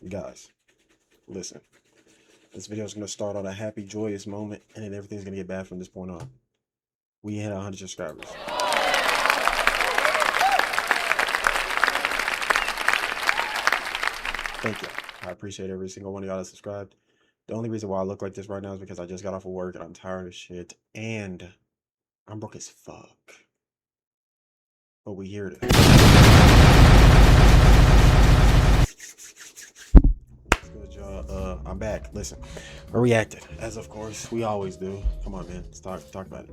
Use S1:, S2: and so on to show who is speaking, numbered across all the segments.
S1: Guys, listen. This video is going to start on a happy, joyous moment, and then everything's going to get bad from this point on. We hit 100 subscribers. Thank you. I appreciate every single one of y'all that subscribed. The only reason why I look like this right now is because I just got off of work and I'm tired of shit. And I'm broke as fuck. But we here to. Good y'all. I'm back. Listen, I reacted, as of course we always do. Come on, man. Let's talk about it.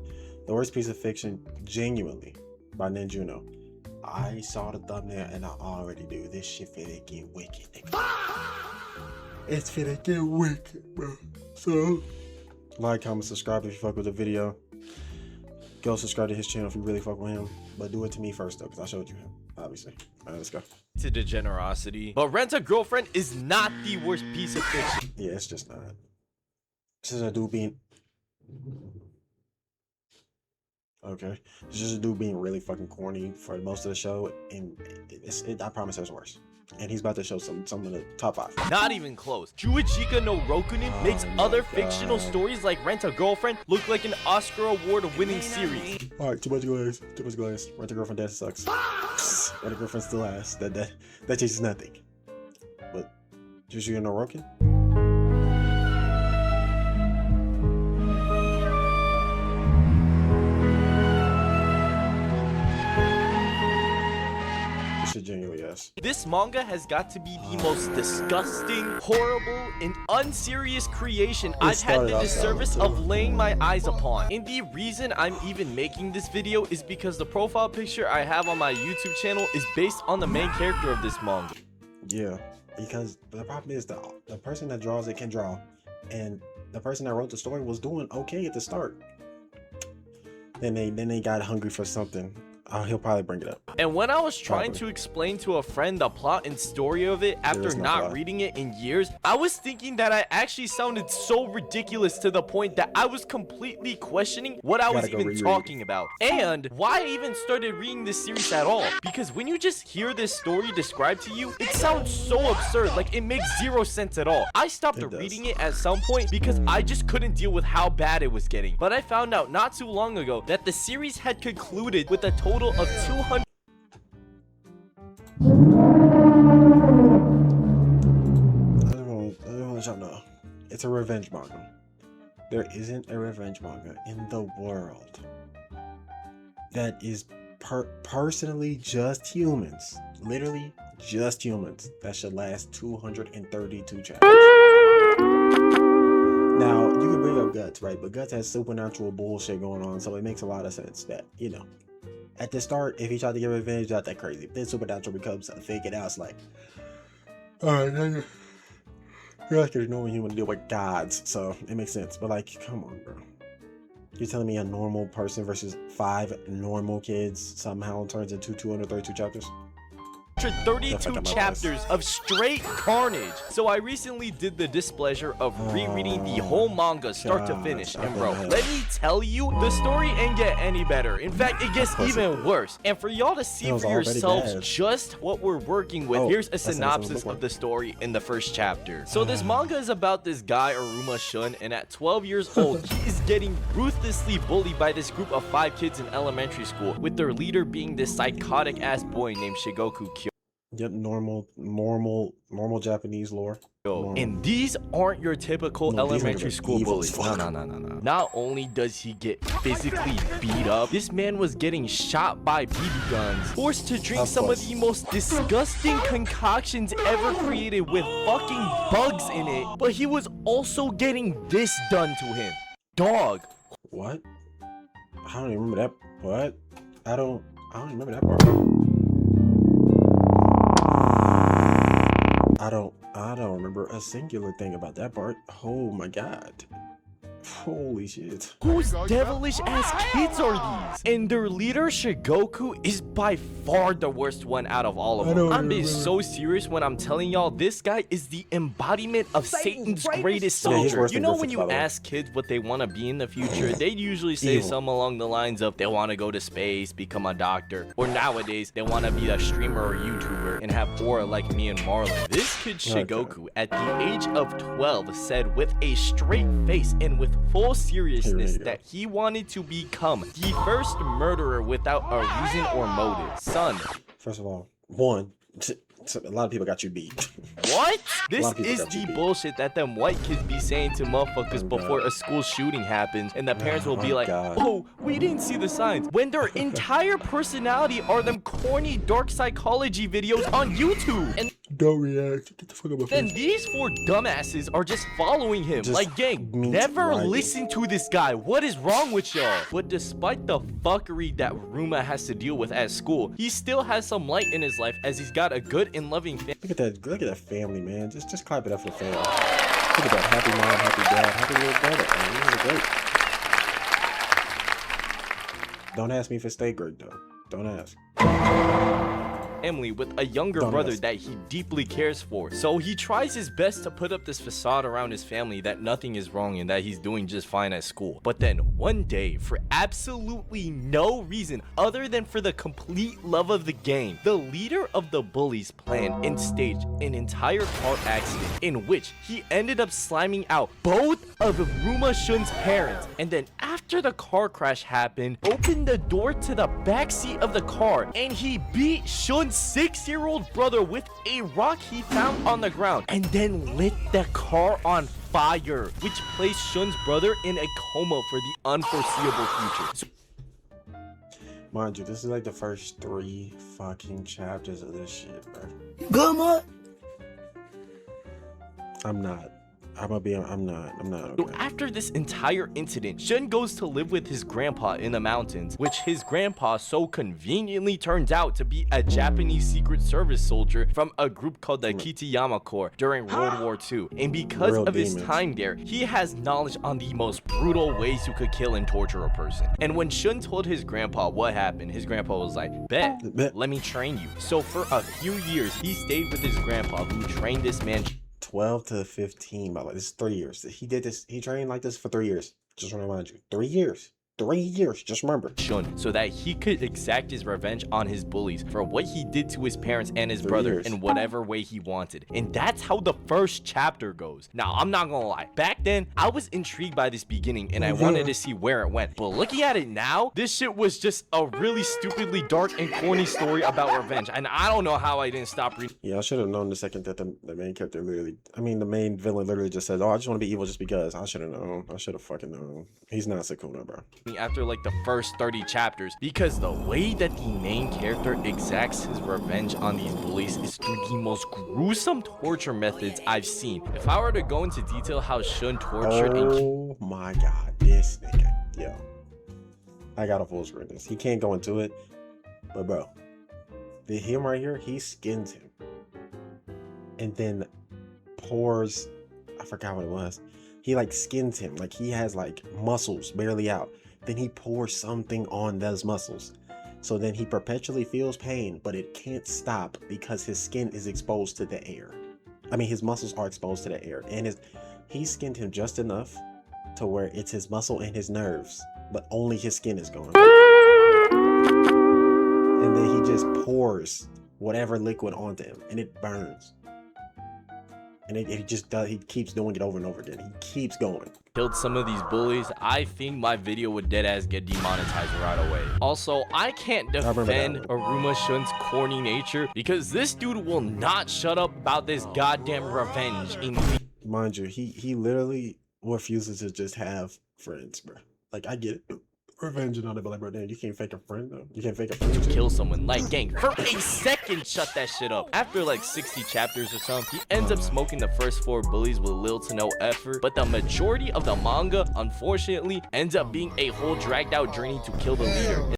S1: The Worst Piece of Fiction, genuinely, by Ninjuno. I saw the thumbnail and I already do. This shit finna get wicked. It's finna get wicked, bro. So, like, comment, subscribe if you fuck with the video. Go subscribe to his channel if you really fuck with him. But do it to me first, though, because I showed you him, obviously. All right, let's go.
S2: To the generosity. But Rent a Girlfriend is not the worst piece of fiction.
S1: Yeah, it's just not. This is a dude being... Okay. It's just a dude being really fucking corny for most of the show. And I promise there's worse. And he's about to show some of the top 5.
S2: Not even close. Juichika no Rokunin makes other fictional stories like Rent a Girlfriend look like an Oscar award-winning series.
S1: Alright, too much glass. Too much glass. Rent a Girlfriend dad sucks. Rent a Girlfriend still ass. That changes nothing. But Juichika no Rokunin? Genuinely, yes.
S2: This manga has got to be the most disgusting, horrible, and unserious creation I've had the disservice of laying my eyes upon. And the reason I'm even making this video is because the profile picture I have on my YouTube channel is based on the main character of this manga.
S1: Yeah, because the problem is the person that draws it can draw, and the person that wrote the story was doing okay at the start. Then they got hungry for something. He'll probably bring it up.
S2: And when I was trying to explain to a friend the plot and story of it after not reading it in years, I was thinking that I actually sounded so ridiculous to the point that I was completely questioning what I was even talking about and why I even started reading this series at all. Because when you just hear this story described to you, it sounds so absurd, like it makes zero sense at all. I stopped reading it at some point because I just couldn't deal with how bad it was getting. But I found out not too long ago that the series had concluded with a total of 200.
S1: I don't want y'all know. It's a revenge manga. There isn't a revenge manga in the world that is personally just humans. Literally just humans. That should last 232 chapters. Now, you can bring up Guts, right? But Guts has supernatural bullshit going on, so it makes a lot of sense that, you know, at the start, if he tried to get revenge, not that crazy. Then supernatural becomes fake out. It's like, alright, you're like a normal human to deal with gods, so it makes sense. But like, come on, bro. You're telling me a normal person versus 5 normal kids somehow turns into 232 chapters?
S2: 32 chapters of straight carnage. So I recently did the displeasure of rereading the whole manga start to finish, and bro, let me tell you, the story ain't get any better. In fact, it gets even worse. And for y'all to see for yourselves just what we're working with, here's a synopsis of the story in the first chapter. So this manga is about this guy Aruma Shun, and at 12 years old, he is getting ruthlessly bullied by this group of 5 kids in elementary school, with their leader being this psychotic ass boy named Shigoku Kyo.
S1: Yep, normal Japanese lore.
S2: And these aren't your typical elementary school bullies. No. Not only does he get physically beat up, this man was getting shot by BB guns, forced to drink some of the most disgusting concoctions ever created with fucking bugs in it, but he was also getting this done to him. Dog.
S1: What? I don't even remember that. What? I don't remember that part. I don't remember a singular thing about that part. Oh my god. Holy shit.
S2: Whose devilish ass kids are these? And their leader Shigoku is by far the worst one out of all of them. I'm being so serious when I'm telling y'all this guy is the embodiment of Satan's greatest soldier. You know when you ask kids what they want to be in the future, they usually say something along the lines of they want to go to space, become a doctor, or nowadays they want to be a streamer or YouTuber and have aura like me and Marlon. This kid Shigoku at the age of 12 said with a straight face and with full seriousness that he wanted to become the first murderer without a reason or motive. Son.
S1: First of all, one, a lot of people got you beat.
S2: What? This is the bullshit that them white kids be saying to motherfuckers before a school shooting happens, and the parents will be like, oh, we didn't see the signs, when their entire personality are them corny dark psychology videos on YouTube. And
S1: don't react. Get the fuck out of my
S2: then
S1: face.
S2: these four dumbasses are just following him. Like, gang, never listen to this guy. What is wrong with y'all? But despite the fuckery that Ruma has to deal with at school, he still has some light in his life as he's got a good and loving family.
S1: Look at that family, man. Just clap it up for the family. Look at that happy mom, happy dad, happy little brother. Man, this is great. Don't ask me if it stayed great though. Don't ask.
S2: Family with a younger brother that he deeply cares for. So he tries his best to put up this facade around his family that nothing is wrong and that he's doing just fine at school. But then one day, for absolutely no reason other than for the complete love of the game, the leader of the bullies planned and staged an entire car accident in which he ended up sliming out both of Ruma Shun's parents. And then after the car crash happened, opened the door to the backseat of the car and he beat Shun's 6-year-old brother with a rock he found on the ground and then lit the car on fire, which placed Shun's brother in a coma for the unforeseeable future.
S1: Mind you, this is like the first 3 fucking chapters of this shit, bro.
S3: Come on.
S1: I'm not. I'm not okay.
S2: So after this entire incident, Shun goes to live with his grandpa in the mountains, which his grandpa so conveniently turns out to be a Japanese Secret Service soldier from a group called the Kitayama Corps during World War II. And because of his time there, he has knowledge on the most brutal ways you could kill and torture a person. And when Shun told his grandpa what happened, his grandpa was like, bet, let me train you. So for a few years, he stayed with his grandpa who trained this man
S1: 12 to 15, by the way. This is 3 years. He trained like this for 3 years. Just want to remind you. 3 years. 3 years, just remember.
S2: Shun, so that he could exact his revenge on his bullies for what he did to his parents and his brother in whatever way he wanted. And that's how the first chapter goes. Now, I'm not gonna lie. Back then, I was intrigued by this beginning and I wanted to see where it went. But looking at it now, this shit was just a really stupidly dark and corny story about revenge. And I don't know how I didn't stop reading.
S1: Yeah, I should have known the second that the main character the main villain literally just says, oh, I just want to be evil just because. I should have known. I should have fucking known. He's not Sukuna, bro.
S2: After like the first 30 chapters, because the way that the main character exacts his revenge on these bullies is through the most gruesome torture methods I've seen. If I were to go into detail how Shun tortured
S1: oh my god, this nigga, yo, I got a full screen this. He can't go into it, but bro, him right here, he skins him and then pours, I forgot what it was. He like skins him, like he has like muscles barely out. Then he pours something on those muscles. So then he perpetually feels pain, but it can't stop because his skin is exposed to the air. I mean, his muscles are exposed to the air, and he skinned him just enough to where it's his muscle and his nerves, but only his skin is gone. And then he just pours whatever liquid onto him, and it burns. And he just does. He keeps doing it over and over again. He keeps going.
S2: Killed some of these bullies, I think my video would deadass get demonetized right away. Also, I can't defend Aruma Shun's corny nature because this dude will not shut up about this goddamn revenge.
S1: Mind you, he literally refuses to just have friends, bro. Like, I get it. Revenge and all that, but like, bro, damn, you can't fake a friend though. You can't fake a friend
S2: to kill someone. Like, gang, for a second, shut that shit up. After like 60 chapters or something, he ends up smoking the first 4 bullies with little to no effort. But the majority of the manga, unfortunately, ends up being a whole dragged out journey to kill the leader.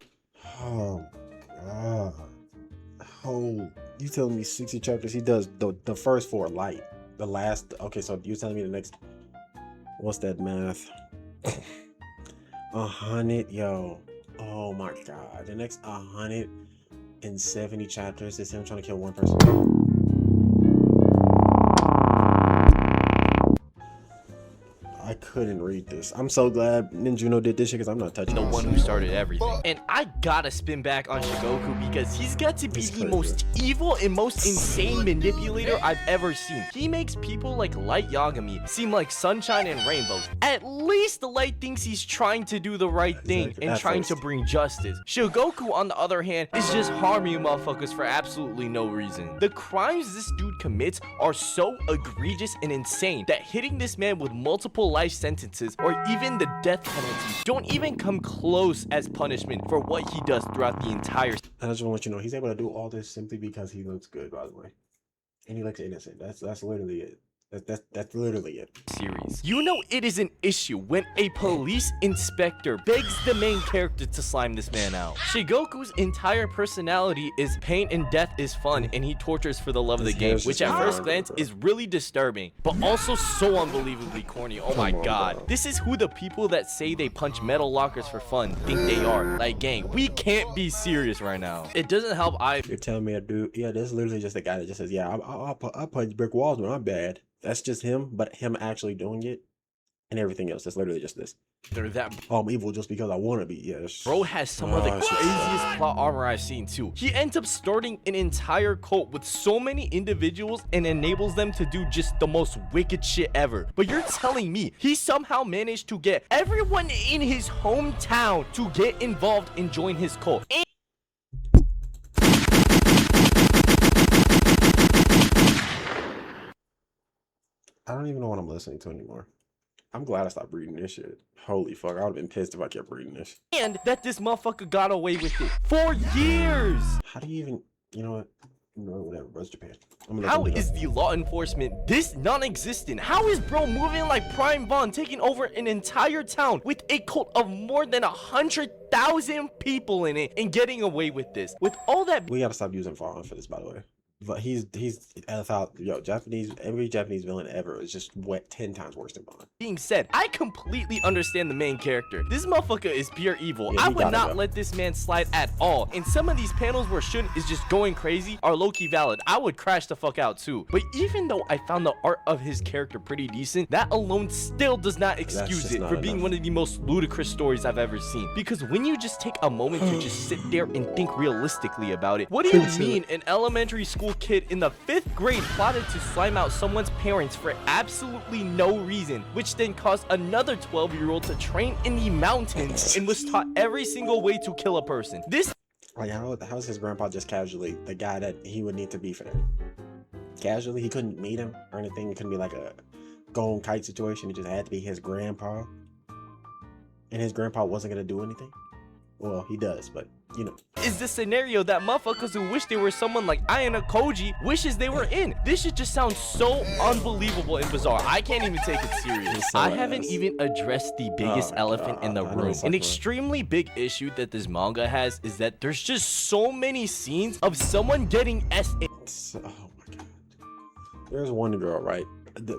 S1: Oh god. Oh, you telling me 60 chapters? He does the first 4 light. The last, okay, so you're telling me the next, what's that math? 100, yo. Oh my god. The next 170 chapters is him trying to kill one person. I couldn't read this. I'm so glad Ninjuno did this shit because I'm not touching
S2: the
S1: this
S2: one
S1: shit.
S2: who started everything. And I gotta spin back on Shigoku because he's got to be the most evil and most insane manipulator I've ever seen. He makes people like Light Yagami seem like sunshine and rainbows. At least the Light thinks he's trying to do the right thing and trying to bring justice. Shigoku, on the other hand, is just harming motherfuckers for absolutely no reason. The crimes this dude commits are so egregious and insane that hitting this man with multiple life sentences or even the death penalty don't even come close as punishment for what he does throughout the entire.
S1: I just want to let you know he's able to do all this simply because he looks good, by the way, and he looks innocent. That's literally it. That's literally it.
S2: Series. You know it is an issue when a police inspector begs the main character to slime this man out. Shigoku's entire personality is pain and death is fun, and he tortures for the love of the game, which at first glance is really disturbing, but also so unbelievably corny. Oh my god. This is who the people that say they punch metal lockers for fun think they are. Like, gang, we can't be serious right now. It doesn't help
S1: You're telling me a dude, yeah, this is literally just a guy that just says, yeah, I punch brick walls when I'm bad. That's just him, but him actually doing it and everything else. That's literally just this.
S2: They're that.
S1: I'm evil just because I want to be. Yes.
S2: Bro has some of the craziest plot armor I've seen too. He ends up starting an entire cult with so many individuals and enables them to do just the most wicked shit ever. But you're telling me he somehow managed to get everyone in his hometown to get involved and join his cult.
S1: I don't even know what I'm listening to anymore. I'm glad I stopped reading this shit. Holy fuck, I would have been pissed if I kept reading this.
S2: And that this motherfucker got away with it for years.
S1: How do you even, you know what? No, whatever, bro, it's Japan.
S2: How is the law enforcement this non-existent? How is bro moving like Prime Bond, taking over an entire town with a cult of more than 100,000 people in it and getting away with this? With all that,
S1: we gotta stop using Fallen for this, by the way. But he's every Japanese villain ever is just 10 times worse than Bond.
S2: Being said, I completely understand the main character. This motherfucker is pure evil.
S1: Yeah,
S2: I would not let this man slide at all. And some of these panels where Shun is just going crazy are low-key valid. I would crash the fuck out too. But even though I found the art of his character pretty decent, that alone still does not excuse it for being one of the most ludicrous stories I've ever seen. Because when you just take a moment to just sit there and think realistically about it, what do you mean an elementary school kid in the 5th grade plotted to slime out someone's parents for absolutely no reason, which then caused another 12-year-old to train in the mountains and was taught every single way to kill a person? This,
S1: like, how's his grandpa just casually the guy that he would need to be for that? Casually, he couldn't meet him or anything. It couldn't be like a go on kite situation. It just had to be his grandpa, and his grandpa wasn't gonna do anything. Well, he does, but you know.
S2: Is the scenario that motherfuckers who wish they were someone like Ayana Koji wishes they were in. This shit just sounds so unbelievable and bizarre. I can't even take it serious. I haven't even addressed the biggest elephant in the room. An extremely big issue that this manga has is that there's just so many scenes of someone getting S.A.
S1: Oh my god. There's one girl, right?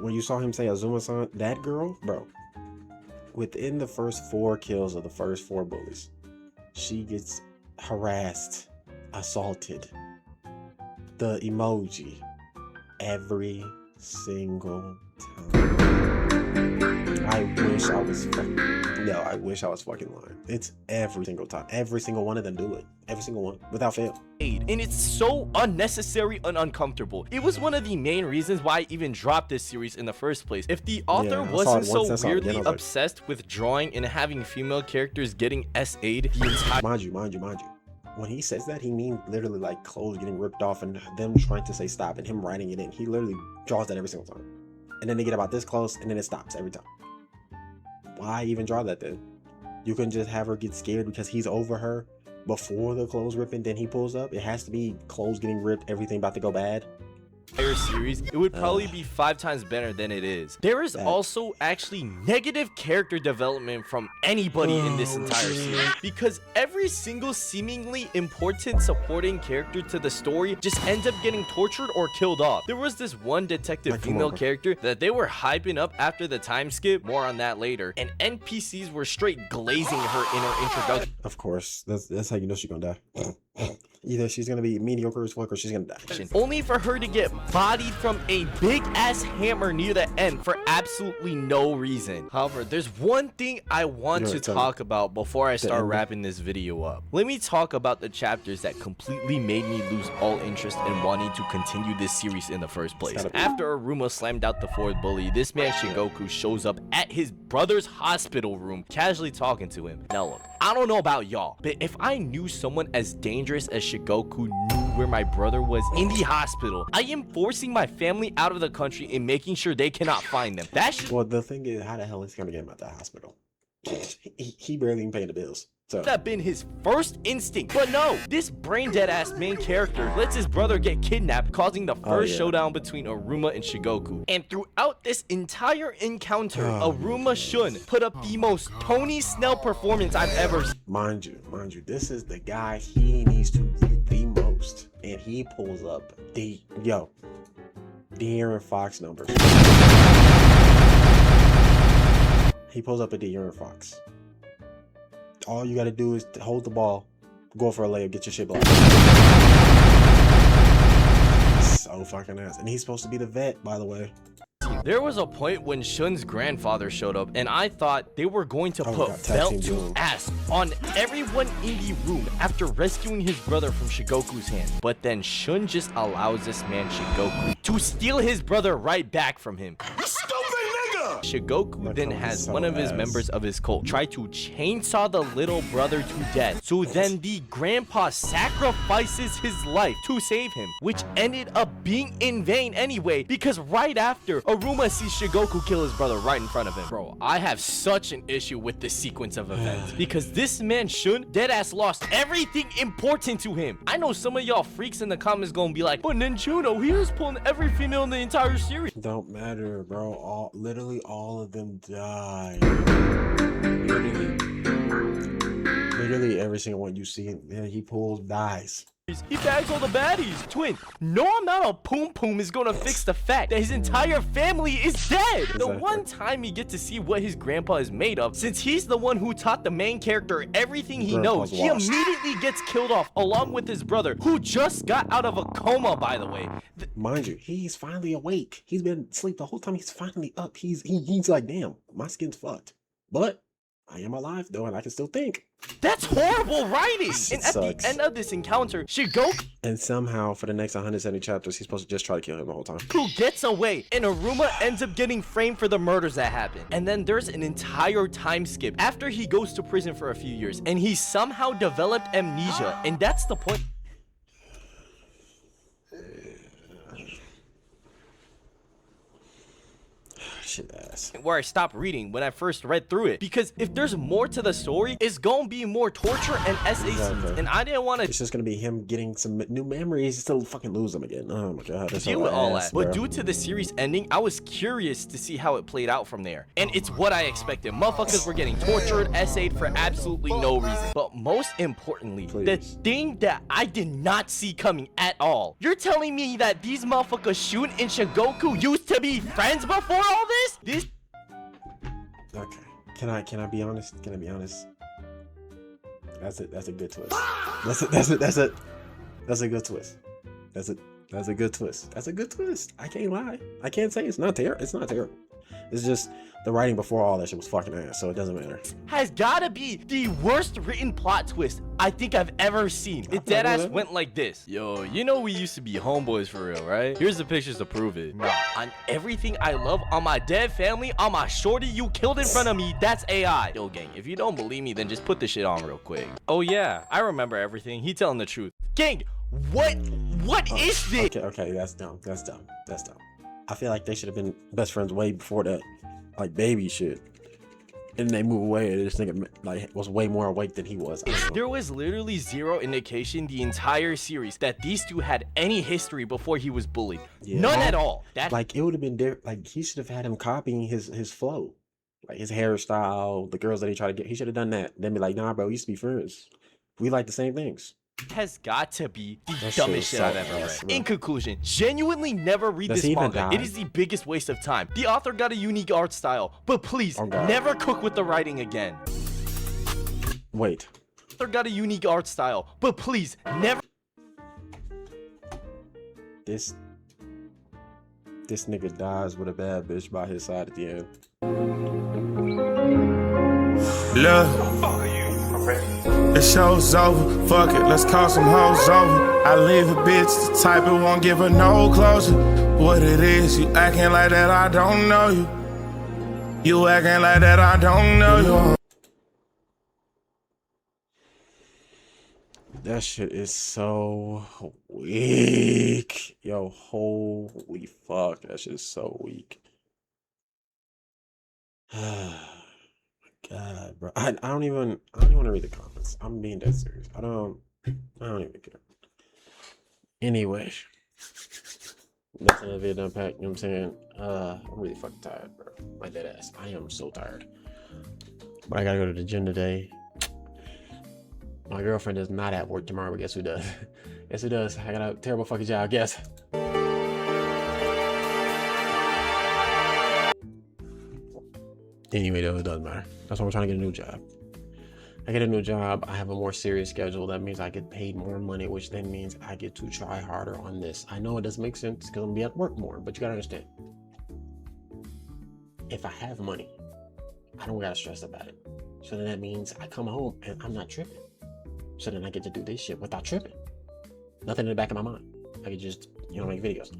S1: When you saw him say Azuma-san, that girl, bro, within the first 4 kills of the first 4 bullies, she gets harassed, assaulted, the emoji every single time. I wish I was fucking lying. It's every single time. Every single one of them do it. Every single one, without fail.
S2: And it's so unnecessary and uncomfortable. It was one of the main reasons why I even dropped this series in the first place. If the author wasn't so weirdly obsessed with drawing and having female characters getting SA'd the entire—
S1: Mind you. When he says that, he means literally like clothes getting ripped off and them trying to say stop and him writing it in. He literally draws that every single time. And then they get about this close and then it stops every time. Why even draw that then? You can just have her get scared because he's over her before the clothes ripping, then he pulls up. It has to be clothes getting ripped, everything about to go bad.
S2: entire series, it would probably be 5 times better than it is. There is also actually negative character development from anybody in this entire series, because every single seemingly important supporting character to the story just ends up getting tortured or killed off. There was this one detective female character that they were hyping up after the time skip, more on that later, and NPCs were straight glazing her in her introduction.
S1: Of course, that's how you know she's gonna die. Either she's gonna be mediocre as fuck or she's gonna die.
S2: Only for her to get bodied from a big ass hammer near the end for absolutely no reason. However, there's one thing I want to talk about before I start wrapping this video up. Let me talk about the chapters that completely made me lose all interest in wanting to continue this series in the first place. After Aruma slammed out the 4th bully, this man Shigoku shows up at his brother's hospital room, casually talking to him. Now look, I don't know about y'all, but if I knew someone as dangerous as Shigoku knew where my brother was in the hospital, I am forcing my family out of the country and making sure they cannot find them.
S1: Well, the thing is, how the hell is he gonna get him out the hospital? He barely even paying the bills. So
S2: that been his first instinct, but no, this brain dead ass main character lets his brother get kidnapped, causing the first showdown between Aruma and Shigoku. And throughout this entire encounter, Aruma Shun put up the most Tony Snell performance I've ever seen.
S1: Mind you, this is the guy he needs to get the most, and he pulls up the De'Aaron Fox numbers. He pulls up a De'Aaron Fox. All you gotta do is hold the ball, go for a layup, get your shit blocked. So fucking ass. And he's supposed to be the vet, by the way.
S2: There was a point when Shun's grandfather showed up, and I thought they were going to put belt to ass on everyone in the room after rescuing his brother from Shigoku's hand. But then Shun just allows this man Shigoku to steal his brother right back from him. Shigoku then has one of his members of his cult try to chainsaw the little brother to death. So then the grandpa sacrifices his life to save him, which ended up being in vain anyway, because right after, Aruma sees Shigoku kill his brother right in front of him. Bro, I have such an issue with this sequence of events, because this man Shun deadass lost everything important to him. I know some of y'all freaks in the comments gonna be like, but Ninjuno, he was pulling every female in the entire series.
S1: Don't matter, bro. Literally all of them died. Literally every single one you see, man, he pulls dies.
S2: He bags all the baddies. Twin, no amount of poom poom is gonna fix the fact that his entire family is dead. The one time you get to see what his grandpa is made of, since he's the one who taught the main character everything he knows, he immediately gets killed off along with his brother, who just got out of a coma, by the way.
S1: Mind you, he's finally awake. He's been asleep the whole time. He's finally up. He's like, damn, my skin's fucked, but I am alive though, and I can still think. That's horrible writing. And at the end of this encounter, Shigoku, and somehow for the next 170 chapters, he's supposed to just try to kill him the whole time.
S2: Who gets away, and Aruma ends up getting framed for the murders that happened. And then there's an entire time skip after he goes to prison for a few years, and he somehow developed amnesia, and that's the point. Where I stopped reading when I first read through it, because if there's more to the story, it's gonna be more torture and SACs, and I didn't want to.
S1: It's just gonna be him getting some new memories to fucking lose them again. Oh my god, that's
S2: deal with all that. But due to the series ending, I was curious to see how it played out from there, and it's what I expected. Motherfuckers were getting tortured, SA'd for absolutely no reason. But most importantly, the thing that I did not see coming at all. You're telling me that these motherfuckers Shun and Shigoku used to be friends before all this?
S1: Okay. Can I be honest? Can I be honest? That's a good twist. That's a good twist. That's a good twist. That's a good twist. I can't lie. I can't say it's not terrible. It's not terrible. It's just the writing before all that shit was fucking ass, so it doesn't matter. Has gotta be the worst written plot twist I think I've ever seen. It deadass went like this. Yo, you know we used to be homeboys for real, right? Here's the pictures to prove it. Nah, on everything I love, on my dead family, on my shorty you killed in front of me, that's AI. Yo, gang, if you don't believe me, then just put this shit on real quick. Oh yeah, I remember everything. He telling the truth. Gang, what is this? Okay, that's dumb. That's dumb. I feel like they should have been best friends way before that. Like baby shit. And they move away, and this nigga like was way more awake than he was.
S2: There was literally zero indication the entire series that these two had any history before he was bullied. Yeah. None at all. That
S1: like it would have been different. Like he should have had him copying his flow, like his hairstyle, the girls that he tried to get. He should have done that. Then be like, nah, bro, we used to be friends. We like the same things.
S2: Has got to be the dumbest shit I've ever read. In conclusion, genuinely never read this manga. It is the biggest waste of time. The author got a unique art style, but please never cook with the writing again.
S1: Wait.
S2: The author got a unique art style, but please never.
S1: This nigga dies with a bad bitch by his side at the end.
S3: Love. The show's over, fuck it, let's call some hoes over. I leave a bitch the type it won't give her no closure. What it is, you acting like that I don't know you. You acting like that I don't know you.
S1: That shit is so weak. Yo, holy fuck, that shit is so weak. God, bro. I don't even want to read the comments. I'm being dead serious. I don't even care. Anyway. That's another video done packed, you know what I'm saying? I'm really fucking tired, bro. My dead ass. I am so tired. But I gotta go to the gym today. My girlfriend is not at work tomorrow, but guess who does? Guess who does? I got a terrible fucking job, guess. Anyway, though, it doesn't matter. That's why we're trying to get a new job. I get a new job, I have a more serious schedule. That means I get paid more money, which then means I get to try harder on this. I know it doesn't make sense because I'm gonna be at work more, but you gotta understand. If I have money, I don't gotta stress about it. So then that means I come home and I'm not tripping. So then I get to do this shit without tripping. Nothing in the back of my mind. I can just, make videos.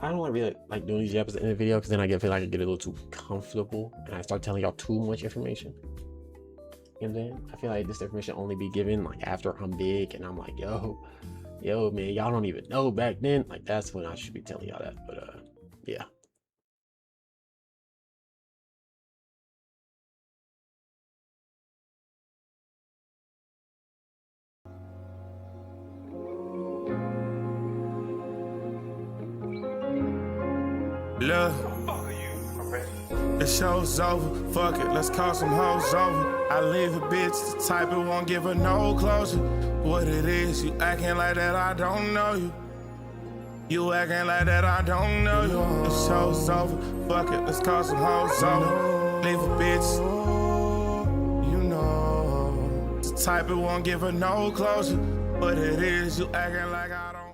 S1: I don't really like doing these episodes in the video because then I feel like I get a little too comfortable and I start telling y'all too much information. And then I feel like this information only be given like after I'm big and I'm like, yo man, y'all don't even know back then. Like that's when I should be telling y'all that. But yeah.
S3: Look, the show's over, fuck it, let's call some hoes over. I leave a bitch the type it won't give her no closure. What it is, you acting like that I don't know you. You acting like that I don't know you. The show's over, fuck it, let's call some hoes over. Leave a bitch, the type it won't give her no closure. What it is, you acting like I don't